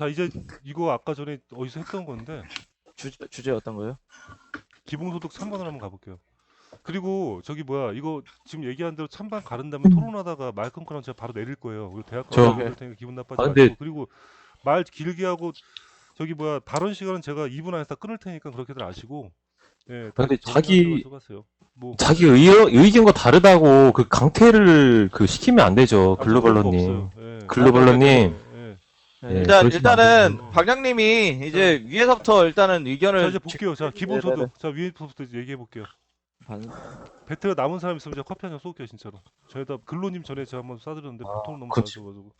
자, 이제 이거 아까 전에 어디서 했던 건데 주제 어떤 거요? 기본소득 3번을 한번 가볼게요. 그리고 저기 뭐야 이거 지금 얘기한 대로 찬반 가른 다음에 토론하다가 말 끊고랑 제가 바로 내릴 거예요. 그리고 대학 가서 저- 얘기할 테니까 기분 나빠지 아, 근데- 마시고 그리고 말 길게 하고 저기 뭐야 발언 시간은 제가 2분 안에 다 끊을 테니까 그렇게들 아시고 예, 근데 정리하셔 가세요. 뭐 자기 의견과 다르다고 그 강퇴를 그 시키면 안 되죠. 아, 그럴 거 글로벌러님. 없어요. 예. 글로벌러님. 예. 예, 일단 그러시면 안 일단은 되죠. 방장님이 이제 위에서부터 일단은 자 의견을 이제 볼게요. 자 기본소득 자 위에서부터 얘기해 볼게요. 배트가 남은 사람 있으면 제가 커피 한 잔 쏠게요 진짜로. 저희다 근로님 전에 제가 한번 쏴드렸는데 보통 너무 그치. 잘하셔가지고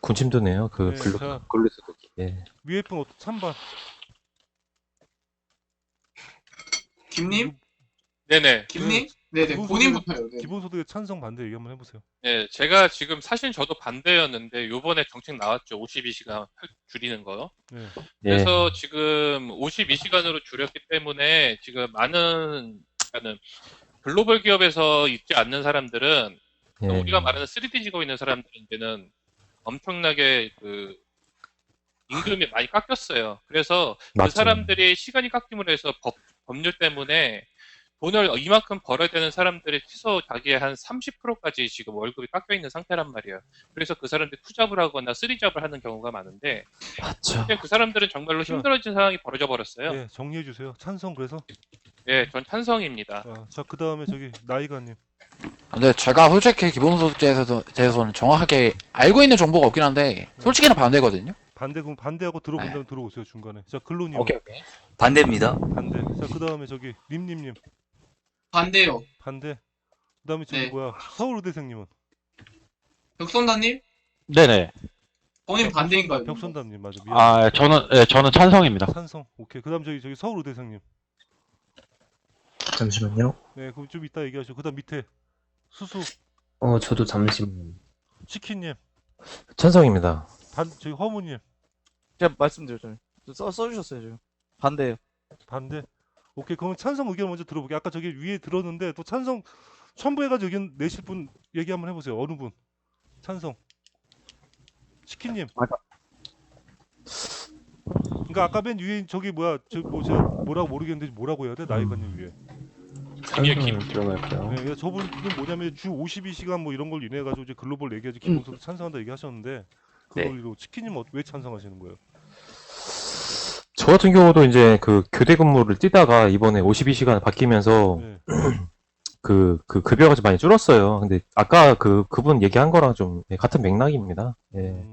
군침도네요. 그 네, 글로 자. 근로소득이. 예. 위에 분 찬반 김님? 네네. 김님? 네네, 기본소득- 본인부터요. 네. 기본소득에 찬성 반대 얘기 한번 해보세요. 네, 제가 지금 사실 저도 반대였는데 요번에 정책 나왔죠. 52시간 줄이는 거. 네. 예. 그래서 지금 52시간으로 줄였기 때문에 지금 많은 글로벌 기업에서 있지 않는 사람들은 예. 우리가 말하는 3D 직업 있는 사람들한테는 엄청나게 그 임금이 많이 깎였어요. 그래서 그 맞죠. 사람들이 시간이 깎임으로 해서 법률 때문에 돈을 이만큼 벌어야 되는 사람들이 최소 자기의 한 30%까지 지금 월급이 깎여 있는 상태란 말이에요. 그래서 그 사람들이 투잡을 하거나 쓰리잡을 하는 경우가 많은데 맞죠. 근데 그 사람들은 정말로 힘들어진 상황이 벌어져 버렸어요. 네, 정리해 주세요. 찬성 그래서. 예, 전 찬성입니다. 자, 그 다음에 저기 나이가님. 근데 제가 솔직히 기본소득제에 대해서는 정확하게 알고 있는 정보가 없긴 한데 솔직히는 반대거든요. 반대하고 들어본다면 네. 들어오세요 중간에. 자, 근로님. 오케이. 반대입니다. 반대. 자, 그 다음에 저기 님님님 반대요. 반대. 그 다음에 저기 네. 뭐야 서울의대생님은 벽선다님? 네네. 본인 반대인가요? 벽선담님 맞아. 미안. 아, 저는 찬성입니다. 찬성. 오케이. 그 다음 저기 서울의대생님. 잠시만요. 네, 그럼 좀 이따 얘기하시죠. 그 다음 밑에 수수 저도 잠시만요. 치킨님. 찬성입니다. 저기 허무님. 제가 말씀드렸잖아요. 써주셨어요 지금. 반대요. 반대. 오케이. 그러면 찬성 의견 먼저 들어볼게요. 아까 저기 위에 들었는데 또 찬성 첨부해가지고 의견 내실 분 얘기 한번 해보세요. 어느 분? 찬성. 치킨님. 그러니까 아까 맨 위에 저기 뭐야 제가 뭐라고 모르겠는데 뭐라고 해야 돼? 나이가님 위에. 찬성을 들어갈까요? 네, 그래서 저분은 뭐냐면 주 52시간 뭐 이런 걸 인해 가지고 이제 글로벌 얘기하지 기본소득 찬성한다 얘기하셨는데 그 네. 논리로 치킨님 왜 찬성하시는 거예요? 저 같은 경우도 이제 그 교대 근무를 뛰다가 이번에 52시간 바뀌면서 네. 그 급여가 좀 많이 줄었어요. 근데 아까 그분 얘기한 거랑 좀 같은 맥락입니다. 예.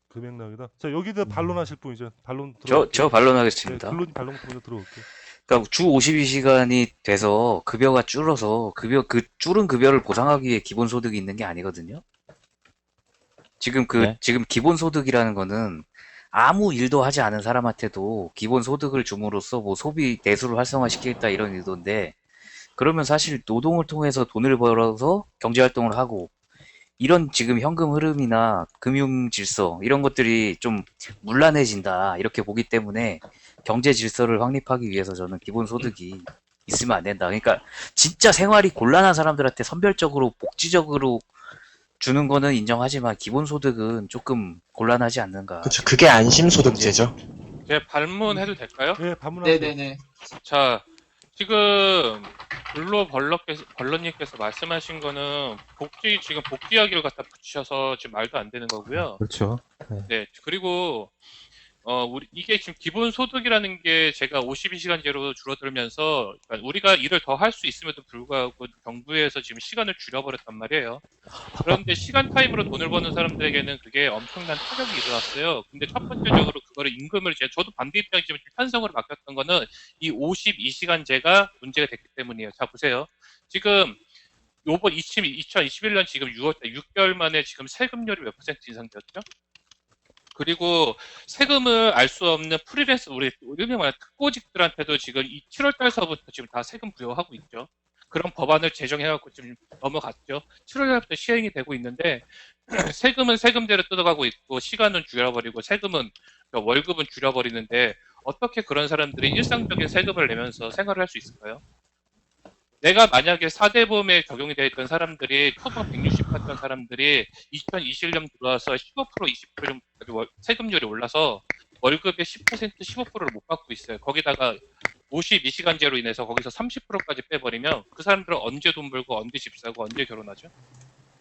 그 맥락이다. 자 여기다 반론하실 분 이제 반론 저 반론하겠습니다. 네, 근로님 반론 먼저 들어올게요. 그러니까 주 52시간이 돼서 급여가 줄어서 그 줄은 급여를 보상하기 위해 기본소득이 있는 게 아니거든요. 지금 네. 지금 기본소득이라는 거는 아무 일도 하지 않은 사람한테도 기본소득을 줌으로써 뭐 소비 내수를 활성화시키겠다 이런 의도인데 그러면 사실 노동을 통해서 돈을 벌어서 경제활동을 하고 이런 지금 현금 흐름이나 금융 질서 이런 것들이 좀 문란해진다 이렇게 보기 때문에 경제 질서를 확립하기 위해서 저는 기본소득이 있으면 안 된다. 그러니까 진짜 생활이 곤란한 사람들한테 선별적으로 복지적으로 주는 거는 인정하지만 기본소득은 조금 곤란하지 않는가. 그쵸, 그게 안심소득제죠. 제가 반문해도 될까요? 네, 반문하세요. 네네네. 자, 지금 벌러님께서 말씀하신 거는 지금 복지 이야기를 갖다 붙이셔서 지금 말도 안 되는 거고요. 그렇죠. 네, 그리고 이게 지금 기본소득이라는 게 제가 52시간제로 줄어들면서 그러니까 우리가 일을 더 할 수 있음에도 불구하고 정부에서 지금 시간을 줄여버렸단 말이에요. 그런데 시간 타임으로 돈을 버는 사람들에게는 그게 엄청난 타격이 일어났어요. 근데 첫 번째적으로 그거를 임금을 저도 반대 입장이지만 찬성으로 바뀌었던 거는 이 52시간제가 문제가 됐기 때문이에요. 자, 보세요. 지금 요번 2021년 지금 6개월 만에 지금 세금률이 몇 퍼센트 인상되었죠? 그리고 세금을 알 수 없는 프리랜서 우리 일명 말하는 특고직들한테도 지금 이 7월 달서부터 지금 다 세금 부여하고 있죠. 그런 법안을 제정해갖고 지금 넘어갔죠. 7월 달부터 시행이 되고 있는데 세금은 세금대로 뜯어가고 있고 시간은 줄여버리고 세금은 월급은 줄여버리는데 어떻게 그런 사람들이 일상적인 세금을 내면서 생활을 할 수 있을까요? 내가 만약에 4대 보험에 적용이 되어 있던 사람들이 초봉 160 받던 사람들이 2020년 들어와서 15% 20% 정도 세금률이 올라서 월급의 10%, 15%를 못 받고 있어요. 거기다가 52시간제로 인해서 거기서 30%까지 빼버리면 그 사람들은 언제 돈 벌고 언제 집 사고 언제 결혼하죠?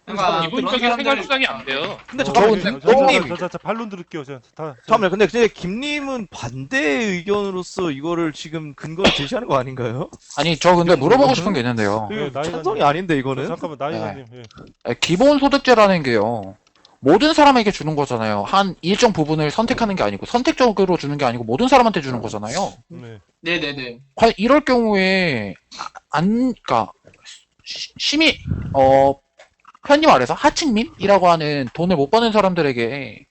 그러니까 기본적인 그런 생활 사람들- 수단이 안 돼요. 근데 저 잠깐만요. 근데 형님, 자, 반론 들을게요. 잠깐만요. 근데 김님은 반대 의견으로서 이거를 지금 근거를 제시하는 거 아닌가요? 아니, 저 근데 물어보고 싶은 게 있는데요. 네, 이거 나이가님. 찬성이 아닌데 이거는. 잠깐만 나이가님. 예. 기본소득제라는 게요. 모든 사람에게 주는 거잖아요. 한 일정 부분을 선택하는 게 아니고, 선택적으로 주는 게 아니고, 모든 사람한테 주는 거잖아요. 네. 네네네. 과연 이럴 경우에, 그니까, 심히, 편히 말해서 하층민이라고 하는 돈을 못 버는 사람들에게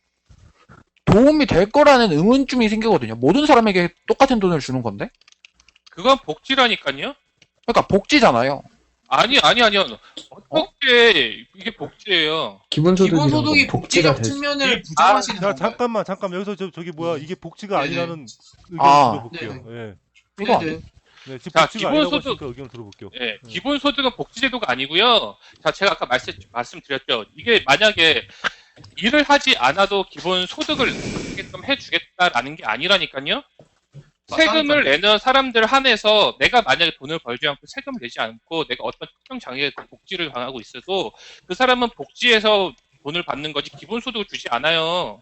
도움이 될 거라는 의문점이 생기거든요. 모든 사람에게 똑같은 돈을 주는 건데? 그건 복지라니까요. 그러니까 복지잖아요. 아니요. 어떻게 이게 복지예요? 기본소득이라는 기본소득이 건 복지가 복지적 될 수. 측면을 부정하시는 자, 건가요? 잠깐만 여기서 저기 뭐야 이게 복지가 네네. 아니라는 의견을 아. 들어볼게요. 예. 이거 네네. 네, 지금 자, 복지가 아니라고 기본소득- 했으니까 의견을 들어볼게요. 예, 기본소득은 복지제도가 아니고요. 자, 제가 아까 말씀드렸죠. 이게 만약에 일을 하지 않아도 기본소득을 받게끔 해주겠다라는 게 아니라니까요. 세금을 내는 사람들 한해서 내가 만약에 돈을 벌지 않고 세금을 내지 않고 내가 어떤 특정 장애에 복지를 당하고 있어도 그 사람은 복지에서 돈을 받는 거지 기본소득을 주지 않아요.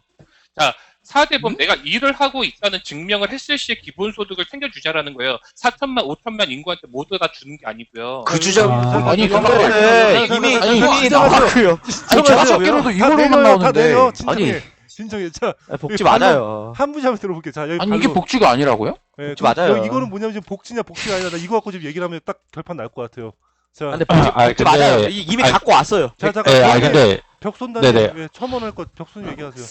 자, 4대보험 내가 일을 하고 있다는 증명을 했을 시에 기본소득을 챙겨주자라는 거예요. 4천만, 5천만 인구한테 모두 다 주는 게 아니고요. 그 주장 아니, 근데 자, 이미 자, 아니, 이미 나왔고요. 아니, 제가 찾기로도 이거로만 다 나오는데. 내요. 진정해. 아니. 진정해. 자, 복지 반론- 맞아요. 한 분씩 한번 들어볼게요. 자, 여기 아니, 이게 반론. 복지가 아니라고요? 예, 복지 맞아요. 이거는 뭐냐면 지금 복지냐 복지가 아니라 나 이거 갖고 지금 얘기를 하면 딱 결판 날 것 같아요. 자, 근데 복지 근데- 맞아요. 이미 아니- 갖고 왔어요. 자, 예, 잠깐. 근데, 벽손단님 네네. 예, 첨언할 것 벽손님 얘기하세요.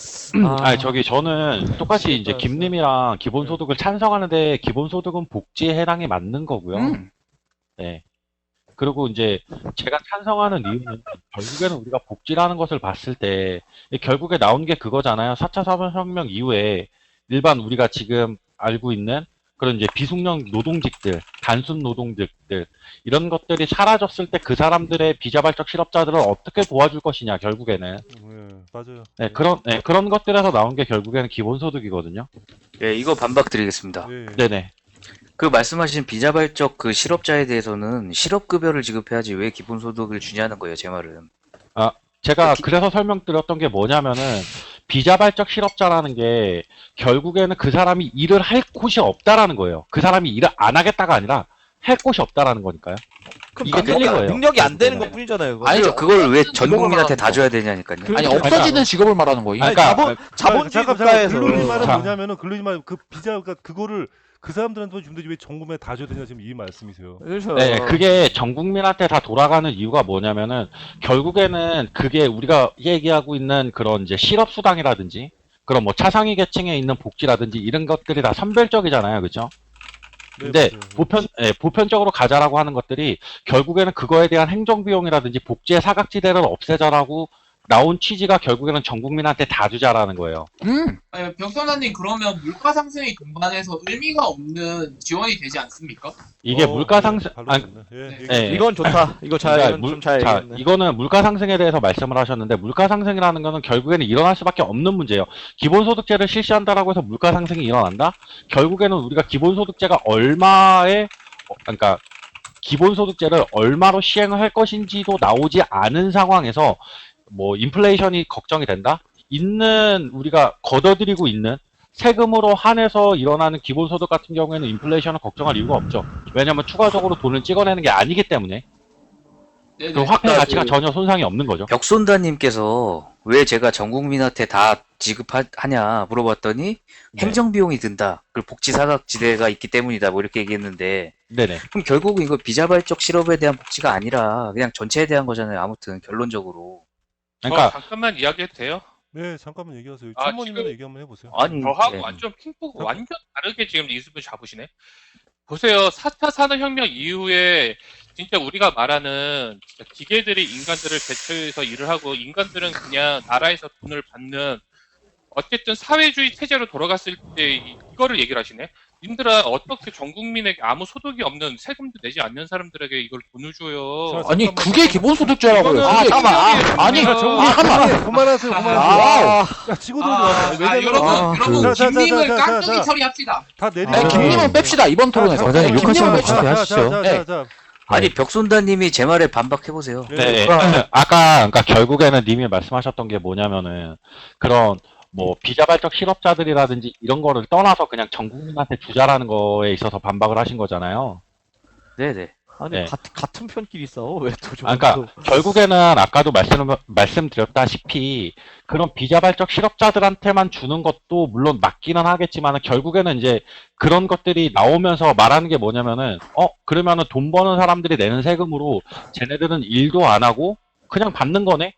저는 똑같이 이제 김님이랑 기본소득을 찬성하는데, 기본소득은 복지에 해당이 맞는 거고요. 네. 그리고 이제 제가 찬성하는 이유는 결국에는 우리가 복지라는 것을 봤을 때 결국에 나온 게 그거잖아요. 4차 산업혁명 이후에 일반 우리가 지금 알고 있는 그런 이제 비숙련 노동직들, 단순 노동직들 이런 것들이 사라졌을 때 그 사람들의 비자발적 실업자들을 어떻게 도와줄 것이냐 결국에는 예, 맞아요. 네, 그런 것들에서 나온 게 결국에는 기본소득이거든요. 예, 이거 반박 드리겠습니다. 예. 네네. 그 말씀하신 비자발적 그 실업자에 대해서는 실업급여를 지급해야지 왜 기본소득을 주냐는 거예요, 제 말은. 제가 그래서 설명드렸던 게 뭐냐면은 비자발적 실업자라는 게 결국에는 그 사람이 일을 할 곳이 없다라는 거예요. 그 사람이 일을 안 하겠다가 아니라 할 곳이 없다라는 거니까요. 이게 틀린 거예요. 능력이 안 되는 것 뿐이잖아요. 그거. 아니죠. 그걸 왜 전 이거만 국민한테 다 말하는 줘야 되냐니까요. 아니, 없어지는 직업을 말하는 거예요. 아니, 그러니까- 자본주의 잠깐 국가에서 근로인의 말은 자. 뭐냐면은 근로인의 말 그 비자가 그거를 그 사람들한테 주는데 왜 전국에 다 줘야 되냐 지금 이 말씀이세요. 그렇죠. 네, 그게 전 국민한테 다 돌아가는 이유가 뭐냐면은 결국에는 그게 우리가 얘기하고 있는 그런 이제 실업수당이라든지 그런 뭐 차상위 계층에 있는 복지라든지 이런 것들이 다 선별적이잖아요, 그죠? 근데 보편적으로 가자라고 하는 것들이 결국에는 그거에 대한 행정비용이라든지 복지의 사각지대를 없애자라고 나온 취지가 결국에는 전 국민한테 다 주자라는 거예요. 아니, 벽선아님 그러면 물가 상승이 동반해서 의미가 없는 지원이 되지 않습니까? 이게 물가 상승, 네. 이건 좋다. 이거 그러니까 좀 잘 자, 얘기했네. 이거는 물가 상승에 대해서 말씀을 하셨는데 물가 상승이라는 거는 결국에는 일어날 수밖에 없는 문제예요. 기본소득제를 실시한다라고 해서 물가 상승이 일어난다? 결국에는 우리가 기본소득제가 그러니까 기본소득제를 얼마로 시행을 할 것인지도 나오지 않은 상황에서 뭐 인플레이션이 걱정이 된다? 우리가 걷어들이고 있는 세금으로 한해서 일어나는 기본소득 같은 경우에는 인플레이션을 걱정할 이유가 없죠. 왜냐하면 추가적으로 돈을 찍어내는 게 아니기 때문에 네네. 그 화폐 가치가 전혀 손상이 없는 거죠. 벽손다님께서 왜 제가 전 국민한테 다 지급하냐 물어봤더니 행정비용이 든다. 그리고 복지 사각지대가 있기 때문이다. 뭐 이렇게 얘기했는데 네네. 그럼 결국은 이거 비자발적 실업에 대한 복지가 아니라 그냥 전체에 대한 거잖아요. 아무튼 결론적으로. 그러니까 잠깐만 이야기해도 돼요? 네, 잠깐만 얘기하세요. 아, 천모님도 지금- 얘기 한번 해보세요. 아니, 저하고 네. 완전 핑퐁 완전 다르게 지금 이습을 잡으시네. 보세요. 4차 산업혁명 이후에 진짜 우리가 말하는 진짜 기계들이 인간들을 대체해서 일을 하고 인간들은 그냥 나라에서 돈을 받는 어쨌든 사회주의 체제로 돌아갔을 때 이거를 얘기를 하시네. 님들아 어떻게 전 국민에게 아무 소득이 없는 세금도 내지 않는 사람들에게 이걸 돈을 줘요? 자, 아니 잠깐만, 그게 기본소득제라고요. 이거는 그게- 잠깐만. 아니 그만하세요. 그만하세요. 아, 야, 지구들 왜냐면 여러분, 자, 김님을 자, 깡통이 자. 처리합시다. 다 내리. 아니, 김님은 뺍시다 이번 토론에서. 과장님 욕하시는 김님은 거 뺍시다. 하시죠. 자. 아니 벽손다님이 제 말에 반박해보세요. 네, 그러니까 결국에는 님이 말씀하셨던 게 뭐냐면은 그런 뭐 비자발적 실업자들이라든지 이런 거를 떠나서 그냥 전 국민한테 주자라는 거에 있어서 반박을 하신 거잖아요. 네네. 아니 네. 같은 편끼리 싸워 왜또 그러니까 결국에는 아까도 말씀드렸다시피 그런 비자발적 실업자들한테만 주는 것도 물론 맞기는 하겠지만 결국에는 이제 그런 것들이 나오면서 말하는 게 뭐냐면은 그러면은 돈 버는 사람들이 내는 세금으로 쟤네들은 일도 안 하고 그냥 받는 거네?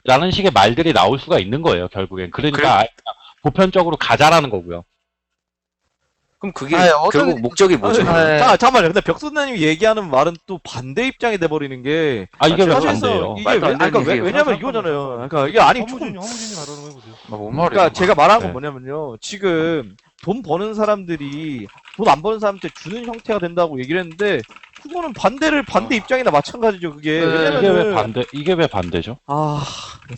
라는 식의 말들이 나올 수가 있는 거예요, 결국엔. 그러니까 아예 그냥 보편적으로 가자라는 거고요. 그럼 그게 아니, 어떤- 결국 목적이 뭐죠? 잠깐만요. 근데 벽선나님이 얘기하는 말은 또 반대 입장이 돼버리는 게 이게 왜 사실상 반대예요? 이게 말도 안 되는 그러니까 얘기예요. 왜냐면 이거잖아요. 그러니까 이게 아니 조금 허무진이 발언을 해보세요. 뭔 말이야? 그러니까 제가 말한 건 네. 뭐냐면요. 지금 돈 버는 사람들이 돈 안 버는 사람한테 주는 형태가 된다고 얘기를 했는데 그거는 반대 입장이나 마찬가지죠. 그게 왜냐면은 이게 왜 반대죠? 나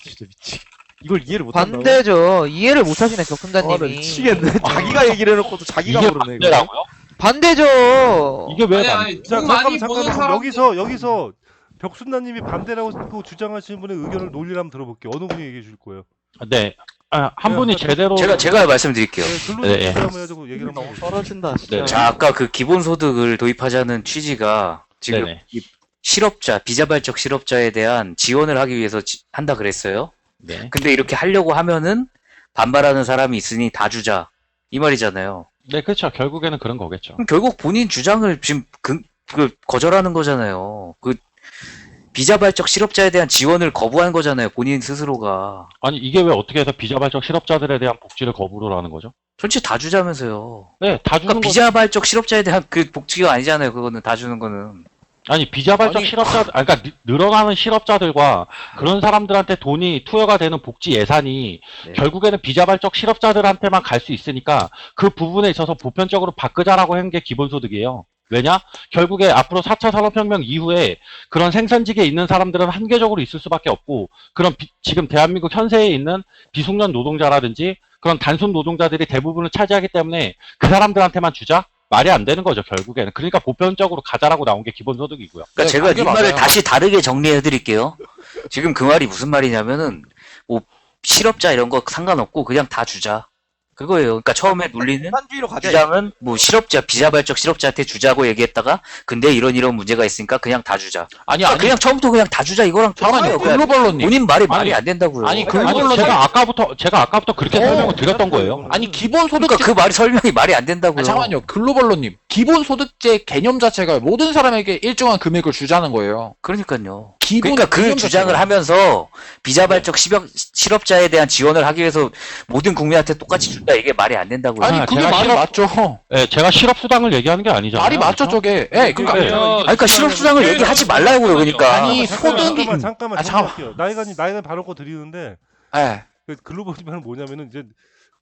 진짜 미치. 이걸 이해를 못한다. 반대죠. 이해를 못하시네, 나 격훈자님이. 미치겠네. 자기가 얘기를 해놓고도 자기가 이게 모르네. 이거. 반대라고요? 반대죠. 이게 왜 아니, 반대? 아니, 자, 돈 많이 잠깐만 버는 사람 여기서 벽순나님이 반대라고 주장하시는 분의 의견을 논리를 한번 들어볼게요. 어느 분이 얘기해 줄 거예요? 네. 한 분이 제대로 제가 말씀드릴게요. 근로 네, 예. 한번 해가지고 얘기를 한번 너무 해보세요. 떨어진다. 진짜. 네. 자, 아까 그 기본소득을 도입하자는 취지가 지금 네네. 이 실업자, 비자발적 실업자에 대한 지원을 하기 위해서 한다 그랬어요. 네. 근데 이렇게 하려고 하면은 반발하는 사람이 있으니 다 주자. 이 말이잖아요. 네, 그렇죠. 결국에는 그런 거겠죠. 그럼 결국 본인 주장을 지금 거절하는 거잖아요. 그 비자발적 실업자에 대한 지원을 거부한 거잖아요. 본인 스스로가. 아니, 이게 왜 어떻게 해서 비자발적 실업자들에 대한 복지를 거부를 하는 거죠? 전체 다 주자면서요. 네, 다 주는 그러니까 거. 비자발적 실업자에 대한 그 복지가 아니잖아요. 그거는 다 주는 거는. 아니, 비자발적 아니, 실업자들, 그러니까 늘어나는 실업자들과 그런 사람들한테 돈이 투여가 되는 복지 예산이 네. 결국에는 비자발적 실업자들한테만 갈 수 있으니까 그 부분에 있어서 보편적으로 바꾸자라고 한 게 기본소득이에요. 왜냐? 결국에 앞으로 4차 산업혁명 이후에 그런 생산직에 있는 사람들은 한계적으로 있을 수밖에 없고 그런 지금 대한민국 현세에 있는 비숙련 노동자라든지 그런 단순 노동자들이 대부분을 차지하기 때문에 그 사람들한테만 주자? 말이 안 되는 거죠, 결국에는. 그러니까 보편적으로 가자라고 나온 게 기본소득이고요. 그러니까 네, 제가 그게 이 말을 맞아요. 다시 다르게 정리해 드릴게요. 지금 그 말이 무슨 말이냐면은 뭐 실업자 이런 거 상관없고 그냥 다 주자. 그거예요. 그러니까 처음에 논리는 한주의로 가자. 주장은 뭐 실업자, 비자발적 실업자한테 주자고 얘기했다가 근데 이런 문제가 있으니까 그냥 다 주자. 아니 그러니까 그냥 처음부터 그냥 다 주자 이거랑 잠깐만요. 똑같아요. 글로벌로님. 본인 말이 말이 아니, 안 된다고요. 아니, 그러니까 글로벌로 제가 아까부터 그렇게 설명을 드렸던 거예요. 아니 기본소득제 그 말이 설명이 말이 안 된다고요. 잠깐만요. 글로벌로님. 기본소득제 개념 자체가 모든 사람에게 일정한 금액을 주자는 거예요. 그러니까요. 기본 그러니까 그 개념 주장을 자체가. 하면서 비자발적 실업자에 대한 지원을 하기 위해서 모든 국민한테 똑같이 준다 이게 말이 안 된다고요. 아니 그게 제가 말이 맞죠. 네, 제가 실업수당을 얘기하는 게 아니잖아요. 말이 맞죠 저게. 예, 그러니까 네. 그러니까 실업수당을 얘기하지 말라고요. 그러니까. 아니, 소득이- 잠깐만 아, 정리할게요. 나이가님 바로 거 드리는데 예. 그 글로벌이면 뭐냐면은 이제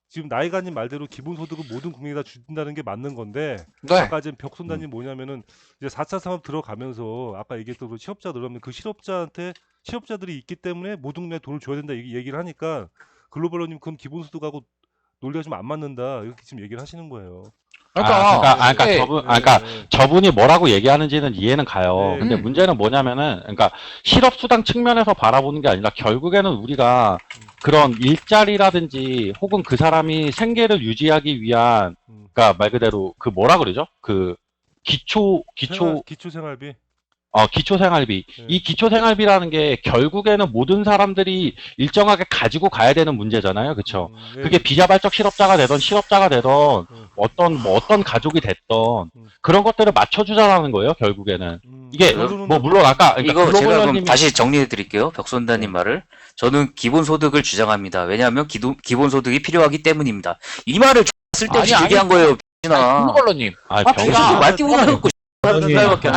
지금 나이가님 말대로 기본소득은 모든 국민이 다 준다는 게 맞는 건데 네. 아까 지금 벽손다님 뭐냐면은 이제 4차 산업 들어가면서 아까 얘기했던 그 실업자 늘어나면 그 실업자들이 있기 때문에 모든 국민에 돈을 줘야 된다 얘기를 하니까 글로벌러님 그건 기본소득하고 논리가 좀 안 맞는다 이렇게 지금 얘기를 하시는 거예요. 그러니까 예. 그러니까 저분이 뭐라고 얘기하는지는 이해는 가요. 네. 근데 문제는 뭐냐면은, 그러니까 실업수당 측면에서 바라보는 게 아니라 결국에는 우리가 그런 일자리라든지 혹은 그 사람이 생계를 유지하기 위한, 그러니까 말 그대로 그 뭐라 그러죠? 그 기초 생활비. 기초생활비. 네. 이 기초생활비라는 게 결국에는 모든 사람들이 일정하게 가지고 가야 되는 문제잖아요. 그쵸? 네. 그게 비자발적 실업자가 되던 실업자가 되던 어떤 가족이 됐던 그런 것들을 맞춰주자라는 거예요. 결국에는. 이게 뭐 물론 아까 그러니까 이거 제가 그럼 글로벌러님이- 다시 정리해 드릴게요. 벽손다님 말을. 저는 기본소득을 주장합니다. 왜냐하면 기본소득이 필요하기 때문입니다. 이 말을 쓸데없이 아니, 얘기한 거예요. 나 글로벌로님. 병신. 말 끼고 나갖고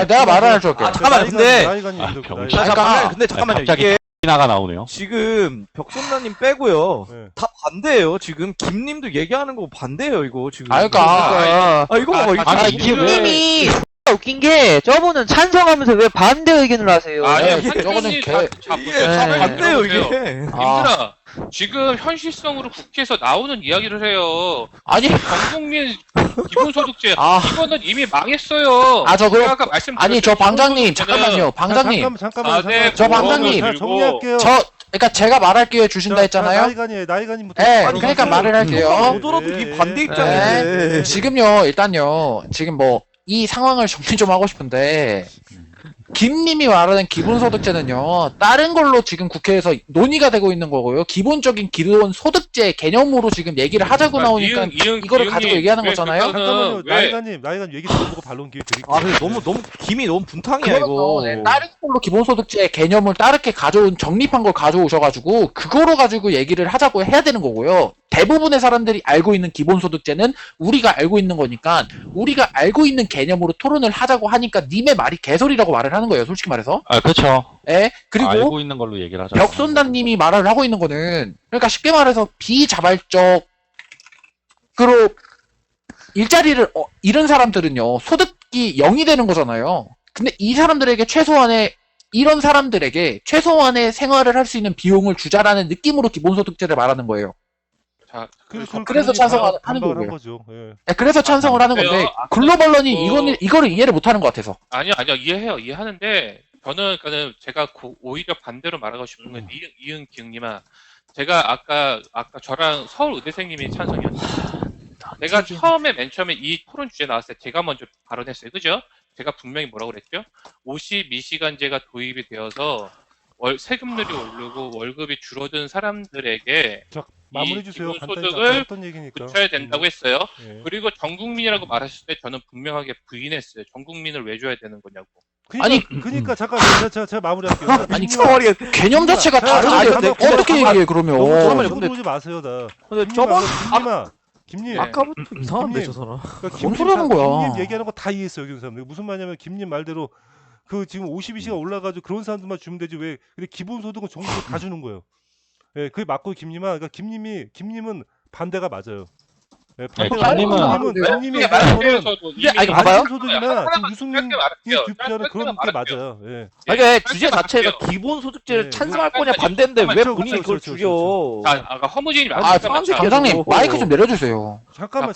내가 말을 해줄게. 잠깐만 근데 나이가님 아, 얘기도 병신. 나이가님. 잠깐만요. 갑자기 이게 나가 나오네요. 지금 벽선나님 빼고요. 네. 다 반대예요. 지금 김님도 얘기하는 거 반대예요. 이거 지금. 아, 그러니까 이거 봐봐. 이거 아니, 이게 왜? 김님이 웃긴 게 저분은 찬성하면서 왜 반대 의견을 하세요? 아니, 이게 저거는 한준님, 개- 자, 이게 보세요. 다 네. 반대예요. 이게. 님들아, 지금 현실성으로 국회에서 나오는 이야기를 해요. 아니, 전국민 기본소득제 아, 이거는 이미 망했어요. 아, 저 그럼- 제가 아까 말씀드렸죠. 아니, 저 방장님, 기본소득제는 잠깐만요. 방장님. 잠깐만. 네, 저 방장님. 자, 정리할게요. 그러니까 제가 말할 기회 주신다 했잖아요. 나이가님부터. 네, 아니, 그러니까 무슨- 말을 할게요. 보더라도 예, 이 반대 예. 입장인데. 지금요, 일단요, 지금 뭐, 이 상황을 정리 좀 하고 싶은데, 김님이 말하는 기본소득제는요, 다른 걸로 지금 국회에서 논의가 되고 있는 거고요. 기본적인 기본소득제 개념으로 지금 얘기를 하자고 나오니까 이거를 가지고 얘기하는 거잖아요. 잠깐만요. 왜? 나이가님 얘기 들어보고 반론 기회 드릴게요. 아, 근데 너무 김이 너무 분탕이야 이거. 그거는 네, 다른 걸로 기본소득제 개념을 다르게 가져온 정립한 걸 가져오셔가지고 그거로 가지고 얘기를 하자고 해야 되는 거고요. 대부분의 사람들이 알고 있는 기본소득제는 우리가 알고 있는 거니까 우리가 알고 있는 개념으로 토론을 하자고 하니까 님의 말이 개소리라고 말을 하는 거예요. 솔직히 말해서. 아, 그렇죠. 예? 그리고 알고 있는 걸로 얘기를 하죠. 벽손단님이 말을 하고 있는 거는 그러니까 쉽게 말해서 비자발적으로 일자리를 잃은 사람들은요 소득이 0이 되는 거잖아요. 근데 이 사람들에게 이런 사람들에게 최소한의 생활을 할 수 있는 비용을 주자라는 느낌으로 기본소득제를 말하는 거예요. 자, 그래서 찬성하는 반박을 한 거고요. 거죠. 예. 예, 그래서 찬성을 하는 건데 글로벌런이 이거를 이해를 못하는 것 같아서. 아니요, 이해하는데 저는 그러니까는 제가 오히려 반대로 말하고 싶은 건 이은 기흥님아, 제가 아까 저랑 서울 의대생님이 찬성이었어요. 제가 맨 처음에 이 토론 주제 나왔을 때 제가 먼저 발언했어요, 그죠? 제가 분명히 뭐라고 그랬죠? 52시간제가 도입이 되어서 세금률이 오르고 월급이 줄어든 사람들에게 마무리해 주세요. 기본소득을 어떤 얘기니까. 붙여야 된다고 했어요. 예. 그리고 전 국민이라고 말했을 때 저는 분명하게 부인했어요. 전 국민을 왜 줘야 되는 거냐고. 그러니까 잠깐 제가 마무리할게요. 아니, 처벌이 개념 자체가 자, 다른데 잠깐만, 어떻게 얘기해 그러면? 잠깐만요. 근데 오지 마세요, 다. 근데 저번 김님. 아까부터 이상한데 김님. 저 사람. 그러니까 뭔 소리 하는 거야? 김님 얘기하는 거 다 이해했어요, 여기 사람들. 무슨 말이냐면 김님 말대로 그 지금 52시간 올라가지고 그런 사람들만 주면 되지 왜? 근데 기본소득은 정부가 다 주는 거예요. 예, 그게 맞고 김님은 반대가 맞아요. 예, 김님이 얘기하는 거는 아니, 봐봐요. 기본소득이나 지금 유승민이 뒷표하는 그런 게 맞아요. 예. 그러니까 주제 자체가 기본소득제를 네. 찬성할 거냐 반대인데 왜 그렇죠, 본인이 그걸 그렇죠, 줄여? 자, 아까 허무진이 방장님 마이크 좀 내려주세요. 잠깐만.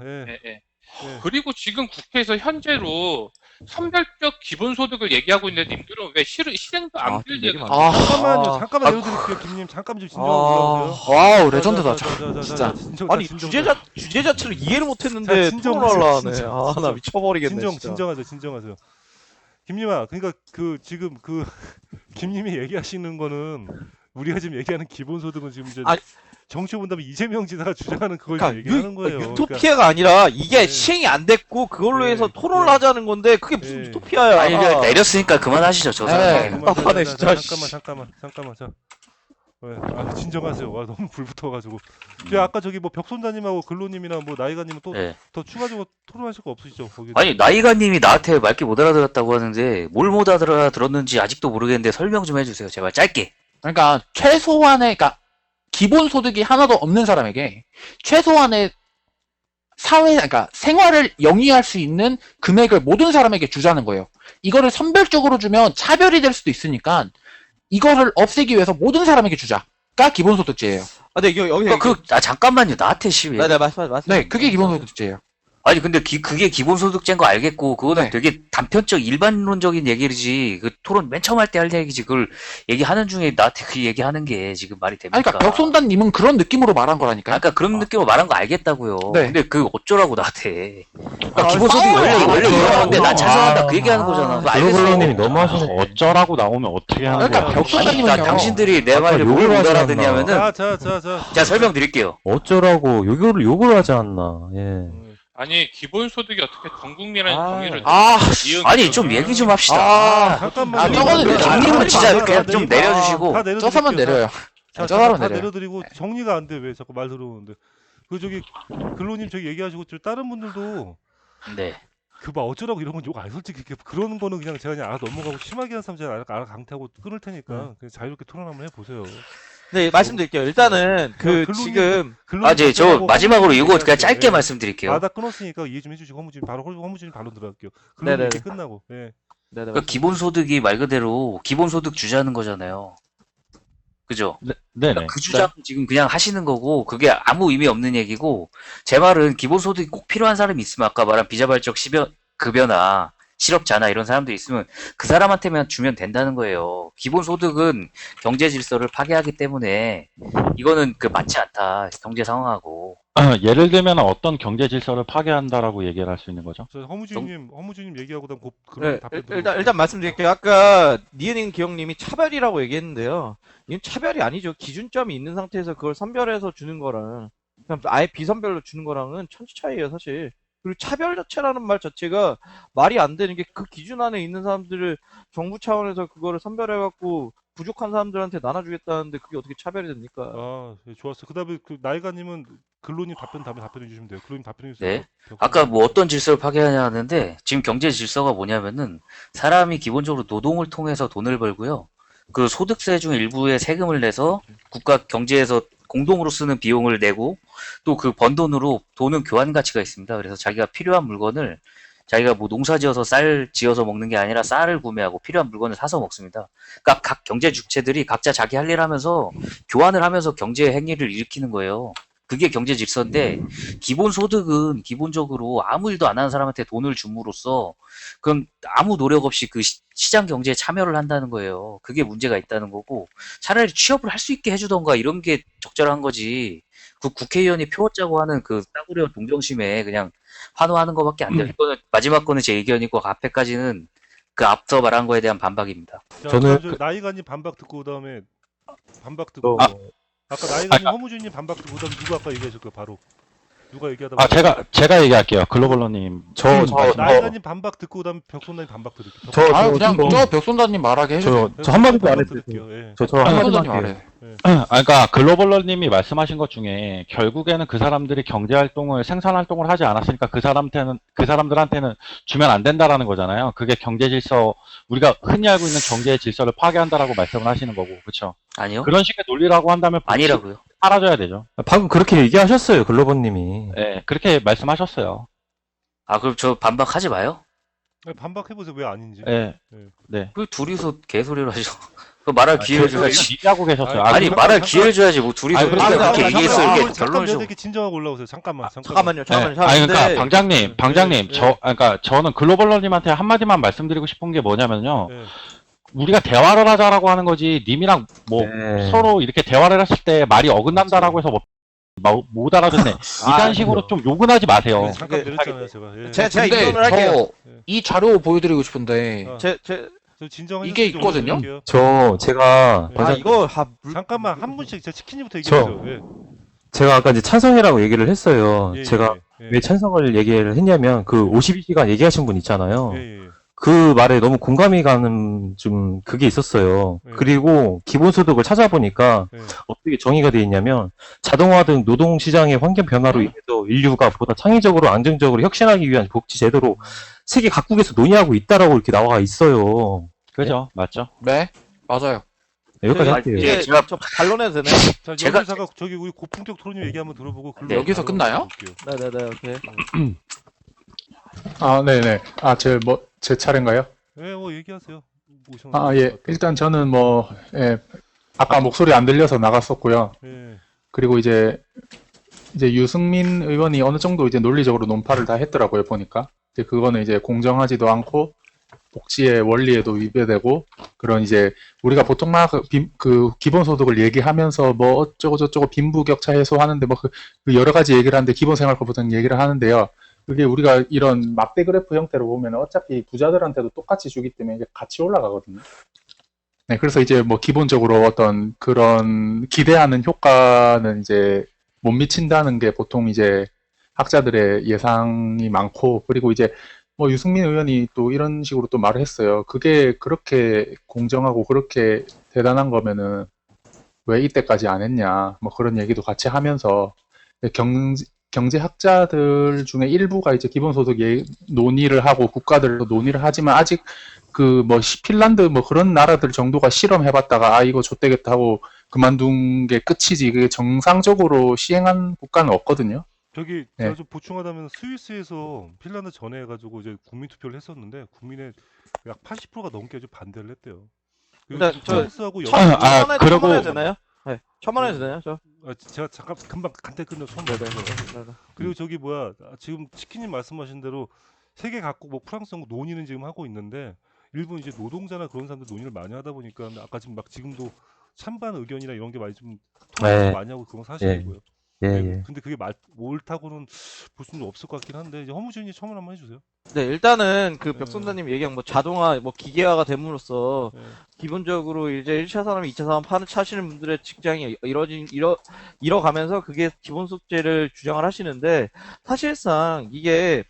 예. 예. 예. 그리고 지금 국회에서 현재로 선별적 기본소득을 얘기하고 있는데 님들은 왜 실행도 안 좀 들리게 얘기 잠깐만 내려드릴게요, 김님. 잠깐 좀 진정 올라오세요. 와우 레전드다. 진짜. 아니 주제 자체를 이해를 못했는데 토론하려 하네. 아 나 미쳐버리겠네. 진정하세요. 김님아, 그러니까 지금 김님이 얘기하시는 거는 우리가 지금 얘기하는 기본소득은 지금 이제 정치 본다면 이재명 지사가 주장하는 그걸 그러니까 얘기하는 거예요. 유토피아가 아니라 이게 네. 시행이 안 됐고 그걸로 네. 해서 토론을 네. 하자는 건데 그게 무슨 네. 유토피아야? 아니, 내렸으니까 그만하시죠, 저 사람. 답답하네, 진짜. 잠깐만. 자. 진정하세요. 와, 너무 불붙어가지고. 아까 저기 뭐 벽손자님하고 근로님이나 뭐 나이가님은 또 네. 더 추가적으로 토론하실 거 없으시죠? 거기. 아니, 나이가님이 나한테 맑게 못 알아들었다고 하는데 뭘 못 알아들었는지 아직도 모르겠는데 설명 좀 해주세요, 제발 짧게. 그러니까 최소한의 그러니까 기본소득이 하나도 없는 사람에게 최소한의 그러니까 생활을 영위할 수 있는 금액을 모든 사람에게 주자는 거예요. 이거를 선별적으로 주면 차별이 될 수도 있으니까 이거를 없애기 위해서 모든 사람에게 주자가 기본소득제예요. 근데 여기 잠깐만요, 나한테 시위. 말씀. 네, 그게 기본소득제예요. 아니 근데 그게 기본소득제인 거 알겠고 그거는 네. 되게 단편적 일반론적인 얘기지. 그 토론 맨 처음 할 때 할 얘기지. 그걸 얘기하는 중에 나한테 그 얘기하는 게 지금 말이 됩니까? 아니, 그러니까 벽손단님은 그런 느낌으로 말한 거라니까요. 아까 그런 느낌으로 말한 거 알겠다고요. 네. 근데 그 어쩌라고 나한테. 그러니까 기본소득이 원래 이런 건데 난 찬성한다 그 얘기하는 거잖아. 그거 알겠어. 글로벌러님이 너무 하시네. 어쩌라고 나오면 어떻게 하는 그러니까 거야? 벽손단님은요. 당신들이 내 아까 말을 욕을 못 하지 알아듣냐면은 자. 제가 설명드릴게요. 어쩌라고 욕을 하지 않나. 예. 아니, 기본소득이 어떻게 전 국민이라는 정의를 아니 좀 얘기 좀 합시다. 잠깐만. 저거는 정리는 진짜 그냥 좀 내려주시고. 저 사람 내려요. 자, 저 사람 다 내려요. 내려드리고 정리가 안 돼. 왜 자꾸 말 들어오는데. 저기 근로님 저기 얘기하시고 다른 분들도 네. 그 막 어쩌라고 이런 건 욕 안 솔직히 그런 거는 그냥 제가 그냥 알아 넘어가고 심하게 하는 사람 제가 알아 강퇴하고 끊을 테니까 그냥 자유롭게 토론 한번 해보세요. 네, 말씀드릴게요. 일단은 그 글로님, 지금 아, 저 마지막으로 이거 그냥 짧게 예. 말씀드릴게요. 다 끊었으니까 이해 좀 해주시고 허무주님 바로 들어갈게요. 네네. 글로님 얘기 끝나고. 예. 네네, 그러니까 기본소득이 말 그대로 기본소득 주자는 거잖아요. 그죠? 네네. 그 주장 지금 그냥 하시는 거고 그게 아무 의미 없는 얘기고 제 말은 기본소득이 꼭 필요한 사람이 있으면 아까 말한 비자발적 급여나 실업자나 이런 사람들이 있으면 그 사람한테만 주면 된다는 거예요. 기본소득은 경제 질서를 파괴하기 때문에 이거는 맞지 않다. 경제 상황하고. 예를 들면 어떤 경제 질서를 파괴한다라고 얘기를 할 수 있는 거죠? 저 허무주님 얘기하고 그다음 네, 답변 일단 말씀드릴게요. 아까 니은인 기영님이 차별이라고 얘기했는데요. 이건 차별이 아니죠. 기준점이 있는 상태에서 그걸 선별해서 주는 거랑 그냥 아예 비선별로 주는 거랑은 천지 차이예요, 사실. 그리고 차별 자체라는 말 자체가 말이 안 되는 게 그 기준 안에 있는 사람들을 정부 차원에서 그거를 선별해갖고 부족한 사람들한테 나눠주겠다는데 그게 어떻게 차별이 됩니까? 아, 예, 좋았어. 그다음에 나이가님은 글로님 다음에 답변해 주시면 돼요. 글로님 답변해 주세요. 네. 아까 뭐 어떤 질서를 파괴하냐 하는데 지금 경제 질서가 뭐냐면은 사람이 기본적으로 노동을 통해서 돈을 벌고요. 그 소득세 중 일부의 세금을 내서 국가 경제에서 공동으로 쓰는 비용을 내고 또 그 번 돈으로 돈은 교환 가치가 있습니다. 그래서 자기가 필요한 물건을 자기가 뭐 농사 지어서 쌀 지어서 먹는 게 아니라 쌀을 구매하고 필요한 물건을 사서 먹습니다. 그러니까 각 경제 주체들이 각자 자기 할 일 하면서 교환을 하면서 경제 행위를 일으키는 거예요. 그게 경제 질서인데 기본소득은 기본적으로 아무 일도 안 하는 사람한테 돈을 줌으로써 그건 아무 노력 없이 그 시장 경제에 참여를 한다는 거예요. 그게 문제가 있다는 거고 차라리 취업을 할 수 있게 해주던가 이런 게 적절한 거지. 그 국회의원이 표 짜고 하는 그 싸구려 동정심에 그냥 환호하는 거밖에 안 돼요. 이거는 마지막 거는 제 의견이고 앞에까지는 그 앞서 말한 거에 대한 반박입니다. 자, 저는 저 나이가님 반박 듣고 그다음에 반박 듣고 아까 나이가님 허무주님 반박 듣고 그다음 누가 아까 얘기하셨고요. 바로 누가 얘기하다가 제가 얘기할게요. 글로벌러님. 나이가님 반박 듣고 그다음 벽손나님 반박 드릴게요. 그냥 저 벽손다님 말하게 해주세요. 저 한마디도 안 반박 했어요. 드릴게요. 예. 저 한마디도 벽손다님 안 말해. 했어요. 그러니까 글로벌러님이 말씀하신 것 중에 결국에는 그 사람들이 경제 활동을 생산 활동을 하지 않았으니까 그 사람들한테는 주면 안 된다라는 거잖아요. 그게 경제 질서 우리가 흔히 알고 있는 경제 질서를 파괴한다라고 말씀을 하시는 거고, 그렇죠? 아니요? 그런 식의 논리라고 한다면 아니라고요. 사라져야 되죠. 방금 그렇게 얘기하셨어요, 글로버님이. 네, 그렇게 말씀하셨어요. 아 그럼 저 반박하지 마요? 반박해 보세요. 왜 아닌지. 네, 네. 그 둘이서 개소리를 하죠. 그 말할 기회를 줘야지. 얘기하고 계셨어요. 아니, 아니 말할 기회를 줘야지 뭐 둘이서 아니, 그렇게 잠깐만, 얘기했어 잠깐만. 이렇게 잠깐 결론을 줘. 이렇게 진정하고 올라오세요. 잠깐만요. 잠깐만요. 아니 그러니까 근데 방장님, 네. 그러니까 저는 글로벌러님한테 한마디만 말씀드리고 싶은 게 뭐냐면요. 네. 우리가 대화를 하자라고 하는 거지, 님이랑 뭐 네. 서로 이렇게 대화를 했을 때 말이 어긋난다라고 해서 못 알아듣네. 이런 식으로 좀 욕은 하지 마세요. 잠깐 그게 내렸잖아요, 제가. 예. 제가 근데 이론을 할게요. 이 자료 보여드리고 싶은데 저 진정해 이게 주시죠. 있거든요? 올려드릴게요. 제가 네. 이거 잠깐만 한 분씩 제 치킨님부터 저- 얘기하죠. 예. 제가 아까 이제 찬성이라고 얘기를 했어요. 예, 제가 예, 왜 찬성을 얘기를 했냐면 그 52시간 얘기하신 분 있잖아요. 예, 예. 그 말에 너무 공감이 가는 좀 그게 있었어요. 네. 그리고 기본소득을 찾아보니까 예. 어떻게 정의가 되어 있냐면 자동화 등 노동시장의 환경 변화로 인해서 인류가 보다 창의적으로 안정적으로 혁신하기 위한 복지 제도로 세계 각국에서 논의하고 있다라고 이렇게 나와 있어요. 그죠? 맞죠? 네 맞아요. 네, 여기까지 아, 할게요. 예. 제가 저 반론해도 되나요? 자, 제가- 여기서가 저기 우리 고품격 토론님 얘기 한번 들어보고 글로 네. 여기서 바로 끝나요? 볼게요. 네네네, 오케이. 네네. 제 차례인가요? 예, 얘기하세요. 예. 일단 저는 아까 목소리 안 들려서 나갔었고요. 예. 그리고 이제 유승민 의원이 어느 정도 이제 논리적으로 논파를 다 했더라고요, 보니까. 이제 그거는 이제 공정하지도 않고, 복지의 원리에도 위배되고, 그런 이제, 우리가 보통 막 그 기본소득을 얘기하면서 뭐 어쩌고저쩌고 빈부격차 해소하는데 뭐 그 여러 가지 얘기를 하는데 기본생활권보다 얘기를 하는데요. 그게 우리가 이런 막대 그래프 형태로 보면 어차피 부자들한테도 똑같이 주기 때문에 이게 같이 올라가거든요. 네, 그래서 이제 뭐 기본적으로 어떤 그런 기대하는 효과는 이제 못 미친다는 게 보통 이제 학자들의 예상이 많고, 그리고 이제 뭐 유승민 의원이 또 이런 식으로 또 말을 했어요. 그게 그렇게 공정하고 그렇게 대단한 거면은 왜 이때까지 안 했냐, 뭐 그런 얘기도 같이 하면서 경제학자들 중에 일부가 이제 기본소득 논의를 하고 국가들도 논의를 하지만 아직 그 뭐 핀란드 뭐 그런 나라들 정도가 실험해봤다가 아 이거 좆되겠다 하고 그만둔 게 끝이지 그게 정상적으로 시행한 국가는 없거든요. 저기 네. 제가 좀 보충하자면 스위스에서 핀란드 전에 해가지고 이제 국민 투표를 했었는데 국민의 약 80%가 넘게 좀 반대를 했대요. 그리고 일단 저 프랑스하고 그리고- 천만 원 되나요? 네, 천만 원 되나요? 저. 제가 잠깐 금방 간단히 끝내고 처음 네네. 봤어요. 그리고 저기 뭐야 지금 치킨님 말씀하신 대로 세계 각국 뭐 프랑스하고 논의는 지금 하고 있는데 일본 이제 노동자나 그런 사람들 논의를 많이 하다 보니까 아까 지금 막 지금도 찬반 의견이나 이런 게 많이 좀 네. 많이 하고 그건 사실이고요. 예, 네, 예. 근데 그게 옳다고는 볼 수는 없을 것 같긴 한데 이제 허무진이 첨언 한번 해주세요. 네, 일단은 그 네. 벽선다님 얘기한 뭐 자동화, 뭐 기계화가 됨으로써 네. 기본적으로 이제 1차 산업, 2차 산업 차시는 분들의 직장이 잃어가면서 그게 기본소득제를 주장을 하시는데 사실상 이게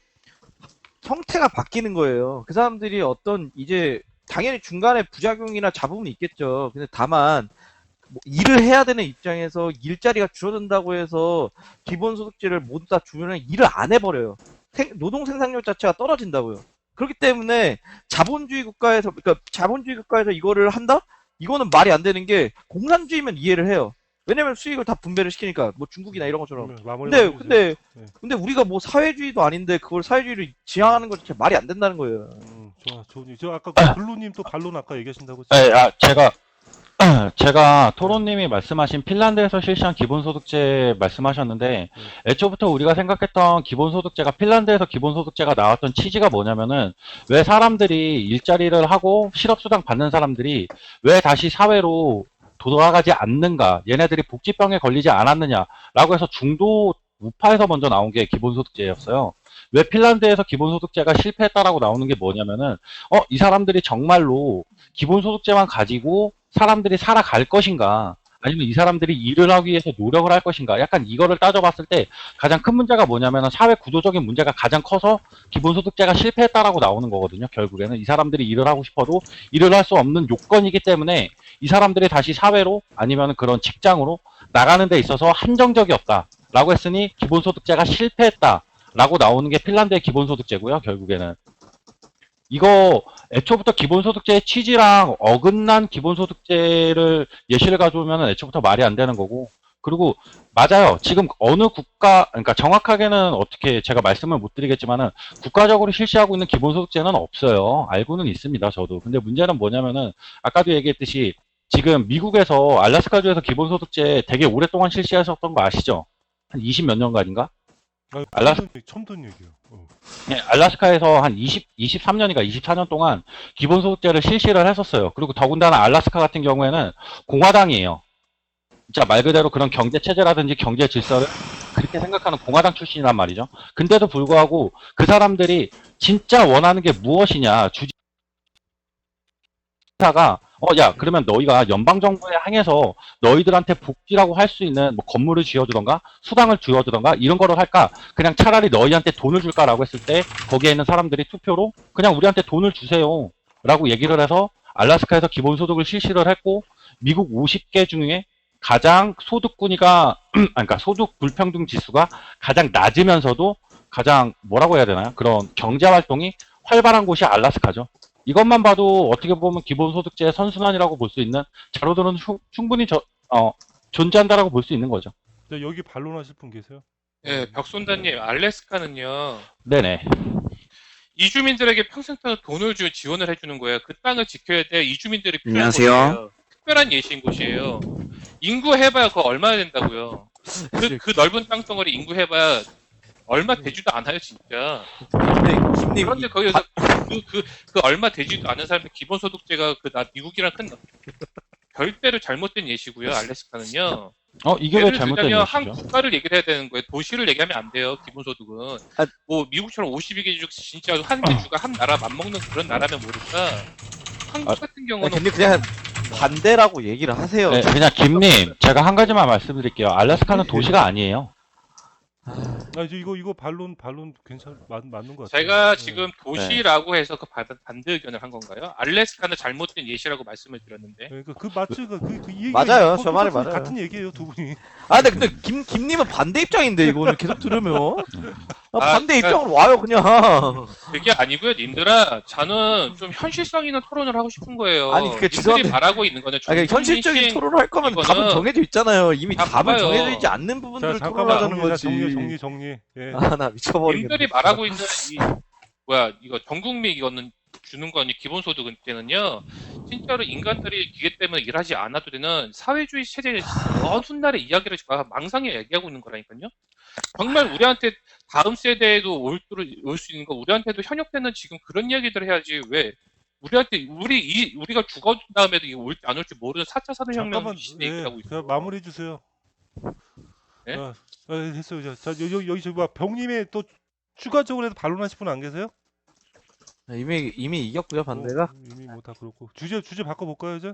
형태가 바뀌는 거예요. 그 사람들이 어떤 이제 당연히 중간에 부작용이나 잡음은 있겠죠. 근데 다만 뭐 일을 해야 되는 입장에서 일자리가 줄어든다고 해서 기본소득제를 모두 다 주면 일을 안 해버려요. 노동 생산력 자체가 떨어진다고요. 그렇기 때문에 자본주의 국가에서 이거를 한다? 이거는 말이 안 되는 게 공산주의면 이해를 해요. 왜냐면 수익을 다 분배를 시키니까 뭐 중국이나 이런 것처럼. 근데 우리가 뭐 사회주의도 아닌데 그걸 사회주의를 지향하는 것 자체 말이 안 된다는 거예요. 좋아, 좋은지. 저 아까 그 블루님 또 반론 아까 얘기하신다고. 네, 제가 토론님이 말씀하신 핀란드에서 실시한 기본소득제 말씀하셨는데 애초부터 우리가 생각했던 기본소득제가 핀란드에서 기본소득제가 나왔던 취지가 뭐냐면은 왜 사람들이 일자리를 하고 실업수당 받는 사람들이 왜 다시 사회로 돌아가지 않는가, 얘네들이 복지병에 걸리지 않았느냐라고 해서 중도 우파에서 먼저 나온 게 기본소득제였어요. 왜 핀란드에서 기본소득제가 실패했다라고 나오는 게 뭐냐면은 이 사람들이 정말로 기본소득제만 가지고 사람들이 살아갈 것인가, 아니면 이 사람들이 일을 하기 위해서 노력을 할 것인가, 약간 이거를 따져봤을 때 가장 큰 문제가 뭐냐면 사회 구조적인 문제가 가장 커서 기본소득제가 실패했다라고 나오는 거거든요. 결국에는 이 사람들이 일을 하고 싶어도 일을 할 수 없는 요건이기 때문에 이 사람들이 다시 사회로 아니면 그런 직장으로 나가는 데 있어서 한정적이었다라고 했으니 기본소득제가 실패했다라고 나오는 게 핀란드의 기본소득제고요. 결국에는 이거 애초부터 기본소득제의 취지랑 어긋난 기본소득제를 예시를 가져오면 애초부터 말이 안 되는 거고, 그리고 맞아요. 지금 어느 국가, 그러니까 정확하게는 어떻게 제가 말씀을 못 드리겠지만은 국가적으로 실시하고 있는 기본소득제는 없어요. 알고는 있습니다. 저도. 근데 문제는 뭐냐면은 아까도 얘기했듯이 지금 미국에서 알래스카주에서 기본소득제 되게 오랫동안 실시하셨던 거 아시죠? 한 20 몇 년간인가? 처음 듣는 얘기예요. 네, 알래스카에서 한 23년인가 24년 동안 기본소득제를 실시를 했었어요. 그리고 더군다나 알래스카 같은 경우에는 공화당이에요. 진짜 말 그대로 그런 경제 체제라든지 경제 질서를 그렇게 생각하는 공화당 출신이란 말이죠. 근데도 불구하고 그 사람들이 진짜 원하는 게 무엇이냐, 주지사가 야, 그러면 너희가 연방정부에 항해서 너희들한테 복지라고 할 수 있는 뭐 건물을 지어주던가 수당을 지어주던가 이런 거를 할까? 그냥 차라리 너희한테 돈을 줄까라고 했을 때 거기에 있는 사람들이 투표로 그냥 우리한테 돈을 주세요 라고 얘기를 해서 알래스카에서 기본소득을 실시를 했고, 미국 50개 중에 가장 소득군위가 그러니까 소득 불평등 지수가 가장 낮으면서도 가장 뭐라고 해야 되나요? 그런 경제활동이 활발한 곳이 알래스카죠. 이것만 봐도 어떻게 보면 기본소득제의 선순환이라고 볼 수 있는 자료들은 충분히 존재한다라고 볼 수 있는 거죠. 여기 반론하실 분 계세요? 네, 벽손다님, 알래스카는요. 네네. 이주민들에게 평생 동안 돈을 지원을 해주는 거예요. 그 땅을 지켜야 돼. 이주민들이 필요한 안녕하세요. 곳이에요. 특별한 예시인 곳이에요. 인구 해봐야 그거 얼마나 된다고요. 그 넓은 땅덩어리 인구 해봐야 얼마 되지도 않아요, 진짜. 그런데 거기서 그 얼마 되지도 않은 사람들 기본소득제가 미국이랑 큰 별대로 잘못된 예시고요. 알래스카는요. 이게 왜 잘못된 예시죠? 한 국가를 얘기를 해야 되는 거예요. 도시를 얘기하면 안 돼요. 기본소득은. 뭐 미국처럼 52개 주 진짜 한 개 주가 한 나라 맞먹는 그런 나라면 모를까. 한국 같은 경우는 근데 그냥 반대라고 얘기를 하세요. 네, 그냥 김님, 제가 한 가지만 말씀드릴게요. 알래스카는 도시가 아니에요. 이거 반론 맞는 것 같아요. 제가 지금 네. 도시라고 해서 그 반대 의견을 한 건가요? 알래스카는 잘못된 예시라고 말씀을 드렸는데. 그 맞죠? 이 얘기 맞아요. 저 말이 맞아요. 같은 얘기예요, 두 분이. 근데 김님은 반대 입장인데 이거는 계속 들으면 반대 그러니까 입장으로 와요 그냥. 그게 아니고요, 님들아. 저는 좀 현실성 있는 토론을 하고 싶은 거예요. 아니, 그게 님들이 죄송한데- 말하고 있는 거는 그러니까 현실적인 토론을 할 거면 이거는 답은 정해져 있잖아요. 이미 다 답은 봐봐요. 정해져 있지 않는 부분들을 토론하자는 거지. 정리. 예. 나 미쳐버리겠네. 님들이 말하고 있는 이거 전국민 이거는 주는 거니 기본소득 때는요, 진짜로 인간들이 기계 때문에 일하지 않아도 되는 사회주의 체제의 먼 훗날의 이야기를 제가 망상에 얘기하고 있는 거라니까요. 정말 우리한테 다음 세대에도 올 수 있는 거, 우리한테도 현역되는 지금 그런 이야기들을 해야지. 왜 우리한테 우리가 죽은 다음에도 이게 올지 안 올지 모르는 4차 산업혁명 시대 얘기하고 있어. 마무리해 주세요. 네? 됐어요. 자, 여기 병님의 또 추가적으로 해서 반론하실 분 안 계세요? 이미 이겼고요 반대가. 이미 다 그렇고 주제 바꿔 볼까요, 이제?